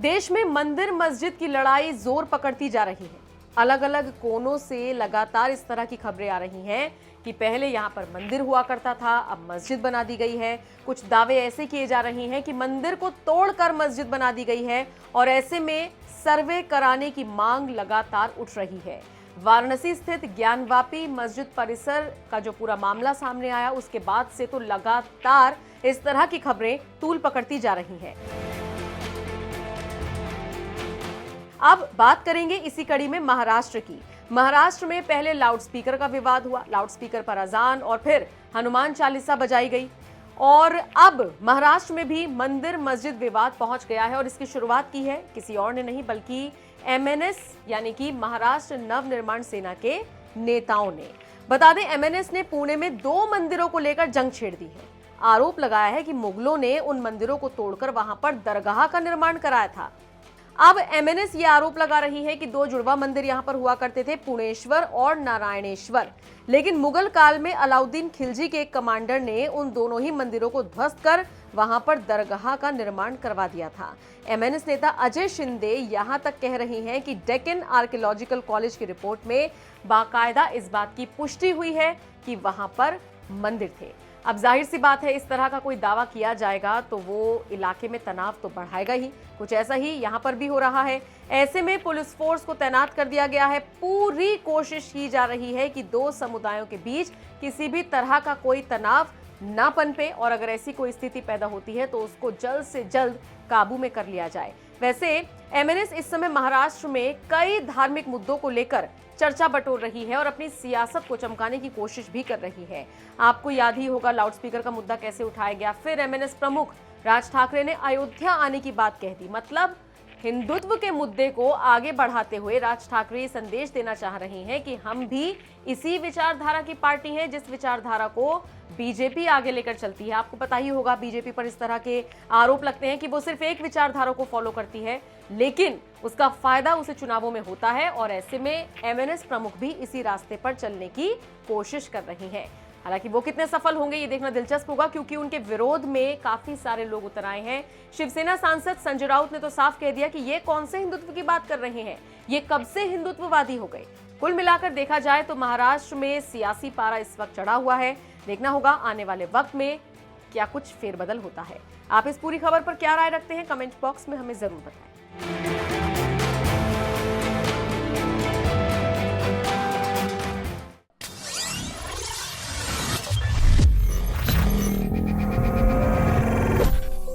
देश में मंदिर मस्जिद की लड़ाई जोर पकड़ती जा रही है। अलग अलग कोनों से लगातार इस तरह की खबरें आ रही हैं कि पहले यहां पर मंदिर हुआ करता था, अब मस्जिद बना दी गई है। कुछ दावे ऐसे किए जा रहे हैं कि मंदिर को तोड़कर मस्जिद बना दी गई है और ऐसे में सर्वे कराने की मांग लगातार उठ रही है। वाराणसी स्थित ज्ञानवापी मस्जिद परिसर का जो पूरा मामला सामने आया, उसके बाद से तो लगातार इस तरह की खबरें तूल पकड़ती जा रही हैं। अब बात करेंगे इसी कड़ी में महाराष्ट्र की। महाराष्ट्र में पहले लाउडस्पीकर का विवाद हुआ, लाउडस्पीकर पर अजान और फिर हनुमान चालीसा बजाई गई और अब महाराष्ट्र में भी मंदिर मस्जिद विवाद पहुंच गया है और इसकी शुरुआत की है किसी और ने नहीं बल्कि एमएनएस यानी कि महाराष्ट्र नवनिर्माण सेना के नेताओं ने। बता दें, एमएनएस ने पुणे में 2 मंदिरों को लेकर जंग छेड़ दी है। आरोप लगाया है कि मुगलों ने उन मंदिरों को तोड़कर वहां पर दरगाह का निर्माण कराया था। अब एमएनएस ये आरोप लगा रही है कि 2 जुड़वा मंदिर यहां पर हुआ करते थे, पुणेश्वर और नारायणेश्वर, लेकिन मुगल काल में अलाउद्दीन खिलजी के एक कमांडर ने उन दोनों ही मंदिरों को ध्वस्त कर वहां पर दरगाह का निर्माण करवा दिया था। एमएनएस नेता अजय शिंदे यहां तक कह रहे हैं कि डेक्कन आर्कियोलॉजिकल कॉलेज की रिपोर्ट में बाकायदा इस बात की पुष्टि हुई है कि वहां पर मंदिर थे। अब जाहिर सी बात है, इस तरह का कोई दावा किया जाएगा तो वो इलाके में तनाव तो बढ़ाएगा ही। कुछ ऐसा ही यहां पर भी हो रहा है। ऐसे में पुलिस फोर्स को तैनात कर दिया गया है। पूरी कोशिश की जा रही है कि 2 समुदायों के बीच किसी भी तरह का कोई तनाव ना पनपे और अगर ऐसी कोई स्थिति पैदा होती है तो उसको जल्द से जल्द काबू में कर लिया जाए। वैसे एमएनएस इस समय महाराष्ट्र में कई धार्मिक मुद्दों को लेकर चर्चा बटोर रही है और अपनी सियासत को चमकाने की कोशिश भी कर रही है। आपको याद ही होगा लाउडस्पीकर का मुद्दा कैसे उठाया गया। फिर एमएनएस प्रमुख राज ठाकरे ने अयोध्या आने की बात कह दी। मतलब हिंदुत्व के मुद्दे को आगे बढ़ाते हुए राज ठाकरे संदेश देना चाह रहे हैं कि हम भी इसी विचारधारा की पार्टी हैं जिस विचारधारा को बीजेपी आगे लेकर चलती है। आपको पता ही होगा बीजेपी पर इस तरह के आरोप लगते हैं कि वो सिर्फ एक विचारधारा को फॉलो करती है, लेकिन उसका फायदा उसे चुनावों में होता है और ऐसे में एमएनएस प्रमुख भी इसी रास्ते पर चलने की कोशिश कर रही हैं। हालांकि वो कितने सफल होंगे ये देखना दिलचस्प होगा, क्योंकि उनके विरोध में काफी सारे लोग उतर आए हैं। शिवसेना सांसद संजय राउत ने तो साफ कह दिया कि ये कौन से हिंदुत्व की बात कर रहे हैं, ये कब से हिंदुत्ववादी हो गए। कुल मिलाकर देखा जाए तो महाराष्ट्र में सियासी पारा इस वक्त चढ़ा हुआ है। देखना होगा आने वाले वक्त में क्या कुछ फेरबदल होता है। आप इस पूरी खबर पर क्या राय रखते हैं, कमेंट बॉक्स में हमें जरूर बताएं।